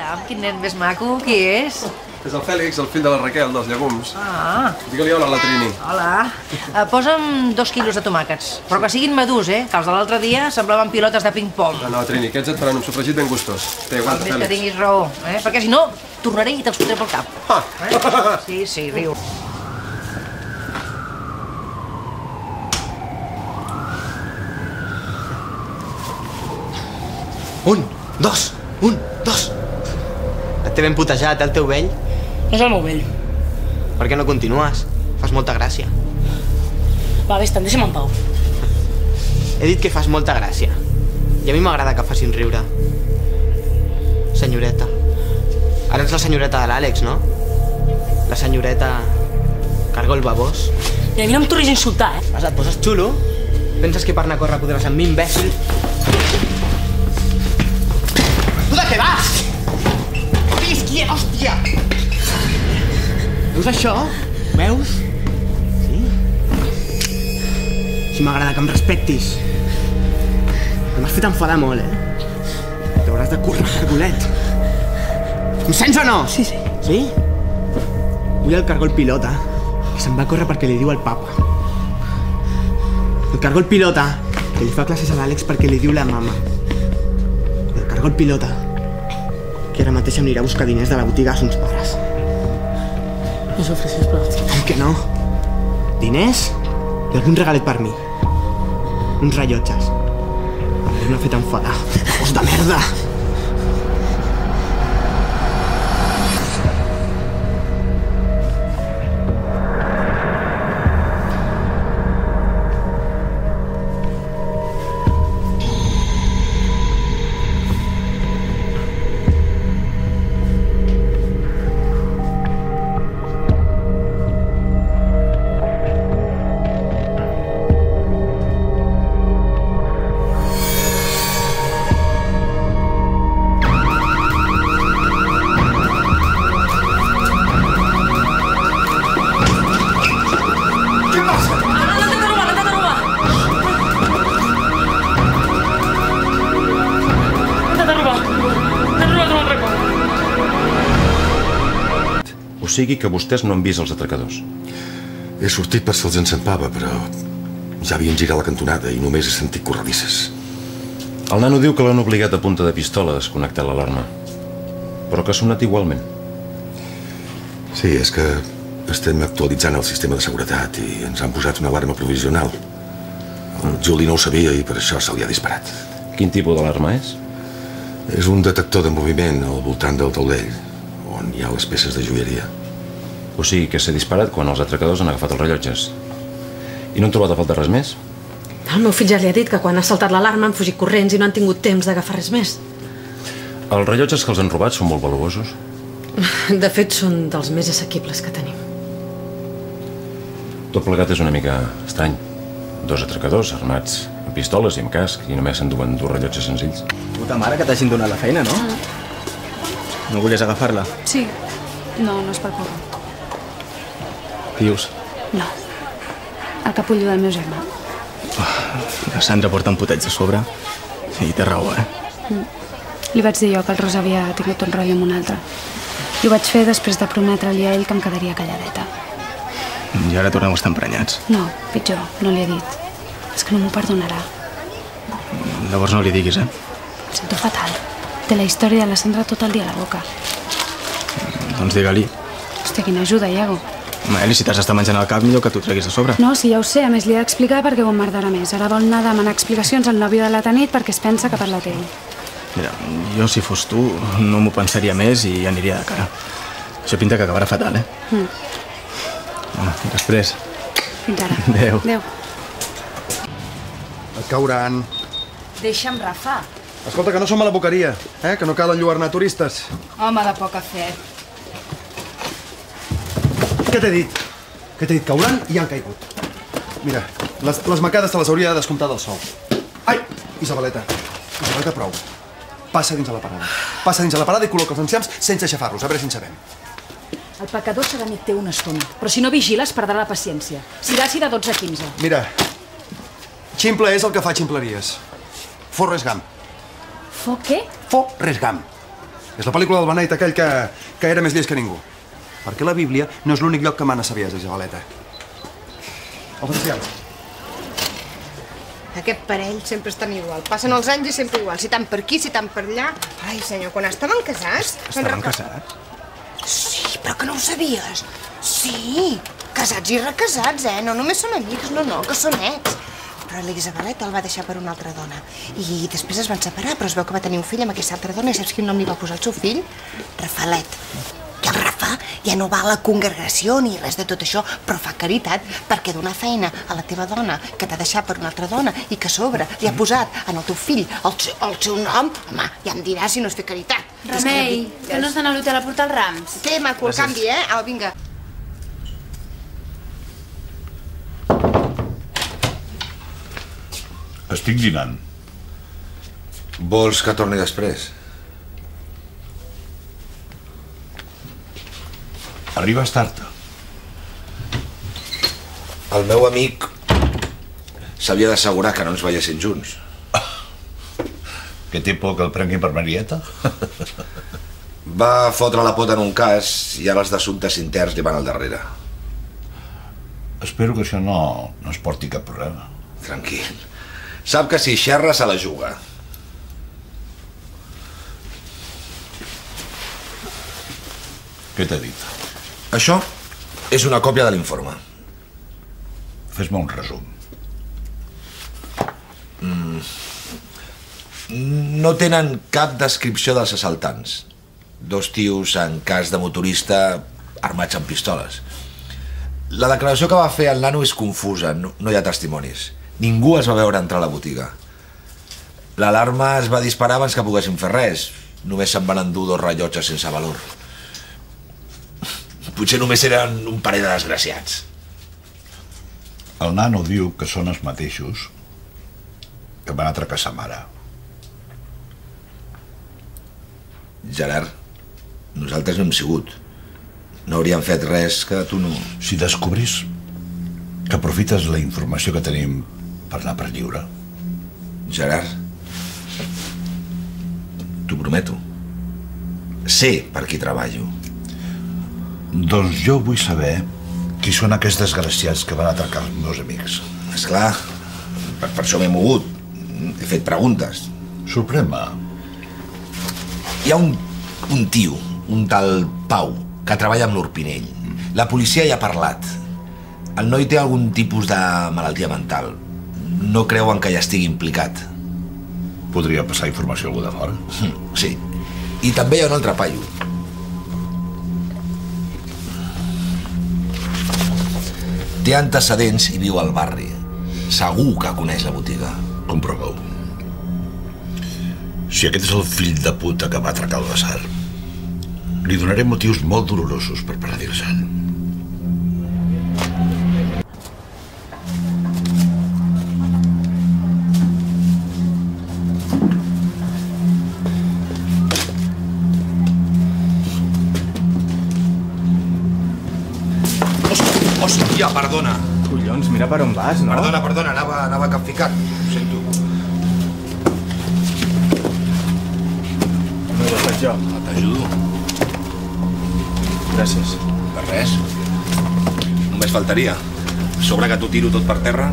caram, quin nen més maco, qui és? És el Fèlix, el fill de la Raquel, dels llegums. Ah. Digue-li hola a la Trini. Hola. Posa'm 2 quilos de tomàquets, però que siguin madurs, que els de l'altre dia semblaven pilotes de ping-pong. No, Trini, aquests et faran un sofregit ben gustós. Té, aguanta, Més que Fèlix. tinguis raó, perquè si no, tornaré i te'ls fotré pel cap. Sí, riu. Un, dos. Et té ben putejat, el teu vell? És el meu vell. Per què no continues? Fas molta gràcia. Va, vés-te'n, deixa'm en pau. He dit que fas molta gràcia. I a mi m'agrada que facin riure. Senyoreta. Ara ets la senyoreta de l'Àlex, no? La senyoreta... Cargo el babós. I a mi no em tornis a insultar, Vas, et poses xulo? Penses que per anar a córrer podràs amb mi, imbècil? Tu de què vas? Visqui, hòstia! Veus això? Veus? Sí? Així m'agrada que em respectis. M'has fet enfadar molt, T'hauràs de córrer, cargolet. Em sents o no? Sí. Sí? Vull el cargol pilota, que se'n va córrer perquè li diu al papa. El cargol pilota, que li fa classes a l'Àlex perquè li diu la mama. El cargol pilota, que ara mateix em anirà a buscar diners de la botiga a sons pares. No sofris, sisplau. Com que no? Diners? I algun regalet per mi. Uns rellotges. M'ha fet enfadar. Os de merda! O sigui que vostès no han vist els atracadors. He sortit per si els enxampava, però ja havien girat la cantonada i només he sentit corredisses. El nano diu que l'han obligat a punta de pistola a desconnectar l'alarma, però que ha sonat igualment. Sí, és que estem actualitzant el sistema de seguretat i ens han posat una alarma provisional. El Juli no ho sabia i per això se li ha disparat. Quin tipus d'alarma és? És un detector de moviment al voltant del taulell, on hi ha les peces de joieria. O sigui que s'ha disparat quan els atracadors han agafat els rellotges. I no han trobat a falta res més? El meu fill ja li ha dit que quan ha saltat l'alarma han fugit corrents i no han tingut temps d'agafar res més. Els rellotges que els han robat són molt valuosos. De fet, són dels més assequibles que tenim. Tot plegat és una mica estrany. 2 atracadors armats amb pistoles i amb casc i només s'enduen 2 rellotges senzills. Puta mare que t'hagin donat la feina, no? No volies agafar-la? Sí. No és per córrer. Dius? No. El capullo del meu germà. La Sandra porta un puteig de sobre. I té raó, Li vaig dir jo que el Rosa havia tingut un rotllo amb un altre. I ho vaig fer després de prometre-li a ell que em quedaria calladeta. I ara torneu a estar emprenyats. No, pitjor, no li he dit. És que no m'ho perdonarà. Llavors no li diguis, Em sento fatal. Té la història de la Sandra tot el dia a la boca. Doncs digue-li. Hòstia, quina ajuda, Iago. Eli, si t'has d'estar menjant al cap, millor que t'ho treguis a sobre. No, sí, ja ho sé. A més, li he d'explicar perquè ho emmerdarà més. Ara vol anar a demanar explicacions al nòvio de la nit perquè es pensa que ha parlat ell. Mira, jo si fos tu no m'ho pensaria més i aniria de cara. Això pinta que acabarà fatal, Bueno, i després. Fins ara. Adéu. Adéu. Et cauran. Deixa'm, Rafa. Escolta, que no som a la boqueria, que no cal enlluernar turistes. Home de poca fe. Què t'he dit? Què t'he dit? Cauran i han caigut. Mira, les macades te les hauria de descomptar del sou. Ai, Isabeleta, prou. Passa dins a la parada. Passa dins a la parada i col·loca els enciams sense aixafar-los, a veure si en sabem. El pecador serà amic teu una estona, però si no vigiles perdrà la paciència. Siraci de 12 a 15. Mira, ximple és el que fa ximpleries. Forrest Gump. Què? Forrest Gump. És la pel·lícula del beneit aquell que era més llest que ningú. Perquè la Bíblia no és l'únic lloc que mana saviesa, Isabeleta. Oficial. Aquest parell sempre estan igual. Passen els anys i sempre igual. Si tant per aquí, si tant per allà... Ai, senyor, quan estaven casats... Estaven casats? Sí, però que no ho sabies. Sí, casats i recasats, No només són amics, no, que són ex. Però la Isabeleta el va deixar per una altra dona. I després es van separar, però es veu que va tenir un fill amb aquesta altra dona. I saps quin nom li va posar el seu fill? Rafalet. I el Rafa ja no va a la congregació ni res de tot això, però fa caritat perquè donar feina a la teva dona que t'ha deixat per una altra dona i que a sobre li ha posat en el teu fill el seu nom, home, ja em diràs si no és fer caritat. Remei, que no has d'anar a l'hotel a portar els rams. Té, maco, el canvi, Au, vinga. Estic dinant. Vols que torni després? Arribes tard. El meu amic s'havia d'assegurar que no ens veiessin junts. Que té por que el prenguin per Marieta? Va fotre la pota en un cas i ara els d'assumptes interns li van al darrere. Espero que això no es porti cap problema. Tranquil. Sap que si xerra se la juga. Què t'ha dit? Això és una còpia de l'informe. Fes-me un resum. No tenen cap descripció dels assaltants. 2 tios en cas de motorista armats amb pistoles. La declaració que va fer el nano és confusa, no hi ha testimonis. Ningú es va veure entrar a la botiga. L'alarma es va disparar abans que poguessin fer res. Només se'n van endur 2 rellotges sense valor. Potser només eren un parell de desgraciats. El nano diu que són els mateixos que van atracar sa mare. Gerard, nosaltres no hem sigut. No hauríem fet res que tu no... Si descobris que aprofites la informació que tenim per anar per lliure. Gerard, t'ho prometo. Sé per qui treballo. Doncs jo vull saber qui són aquests desgraciats que van atracar els meus amics. Esclar, per això m'he mogut. He fet preguntes. Sorprèn-me. Hi ha un tio, un tal Pau, que treballa amb l'Orpinell. La policia hi ha parlat. El noi té algun tipus de malaltia mental. No creuen que hi estigui implicat. Podria passar informació a algú de fora? Sí. I també hi ha un altre paio. Té antecedents i viu al barri. Segur que coneix la botiga. Comprova-ho. Si aquest és el fill de puta que va atracar el Basar, li donaré motius molt dolorosos per penedir-se'n. Hòstia, perdona. Collons, mira per on vas, no? Perdona, anava capficat. Ho sento. No ho he fet jo. T'ajudo. Gràcies. Per res. Només faltaria. A sobre que t'ho tiro tot per terra.